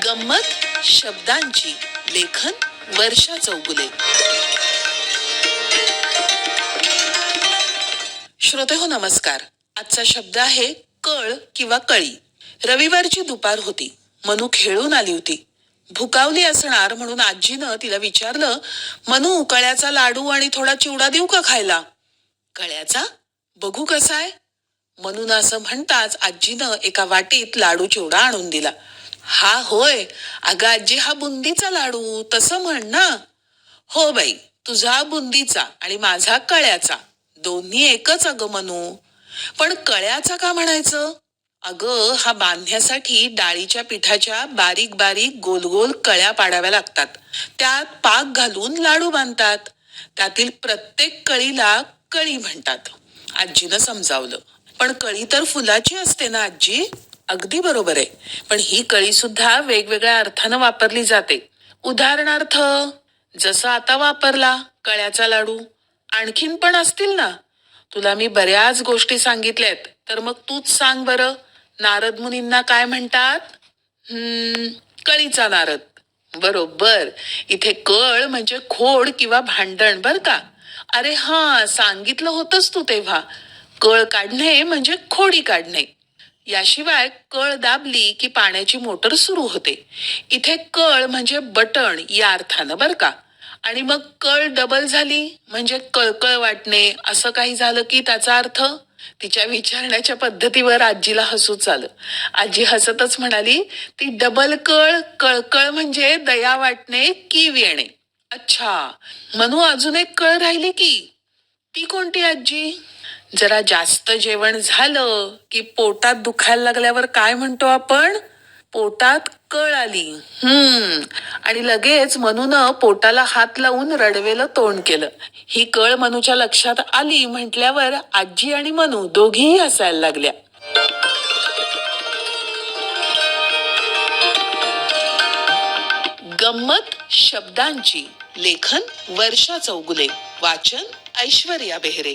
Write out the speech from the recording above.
गंमत शब्दांची. लेखन वर्षा चौगुले. श्रोतेहो नमस्कार. आजचा शब्द आहे कळ किंवा कळी. रविवारची दुपार होती. मनू खेळून आली होती. भुकावली असणार म्हणून आजीनं तिला विचारलं, मनू कळ्याचा लाडू आणि थोडा चिवडा देऊ का खायला? कळ्याचा? बघू कसा आहे? मनून असं म्हणताच आजीनं एका वाटीत लाडू चिवडा आणून दिला. हा होय, अगं आजी हा बुंदीचा लाडू तसं म्हण ना. हो बाई, तुझा बुंदीचा आणि माझा कळ्याचा, दोन्ही एकच अगं मनू. पण कळ्याचा का म्हणायचं? अगं हा बांधण्यासाठी डाळीच्या पिठाच्या बारीक बारीक गोल गोल कळ्या पाडाव्या लागतात. त्यात पाक घालून लाडू बांधतात. त्यातील प्रत्येक कळीला कळी म्हणतात. आजीनं समजावलं. पण कळी तर फुलाची असते ना आजी? अगदी बरोबर आहे. पण ही कळी सुद्धा वेगवेगळ्या अर्थानं वापरली जाते. उदाहरणार्थ, जसं आता वापरला कळ्याचा लाडू, आणखीन पण असतील ना. तुला मी बऱ्याच गोष्टी सांगितल्यात, तर मग तूच सांग बरं, नारद मुनींना काय म्हणतात? कळीचा नारद. बरोबर. इथे कळ म्हणजे खोड किंवा भांडण बर का. अरे हा, सांगितलं होतंस तू तेव्हा. कळ काढणे म्हणजे खोडी काढणे. याशिवाय कळ दाबली की पाण्याची मोटर सुरू होते. इथे कळ म्हणजे बटण या अर्थानं बर का. आणि मग कळ डबल झाली म्हणजे कळकळ वाटणे असं काही झालं की त्याचा अर्थ? तिच्या विचारण्याच्या पद्धतीवर आजीला हसूच आलं. आजी हसतच म्हणाली, ती डबल कळ कळकळ म्हणजे दया वाटणे कीव येणे. अच्छा, म्हणून अजून एक कळ राहिली की. ती कोणती आजी? जरा जास्त जेवण झालं की पोटात दुखायला लागल्यावर काय म्हणतो आपण? पोटात कळ आली. आणि लगेच मनूनं पोटाला हात लावून रडवेलं तोंड केलं. ही कळ मनूच्या लक्षात आली म्हटल्यावर आजी आणि मनू दोघीही हसायला लागल्या. गंमत शब्दांची. लेखन वर्षा चौगुले. वाचन ऐश्वर्या बेहरे.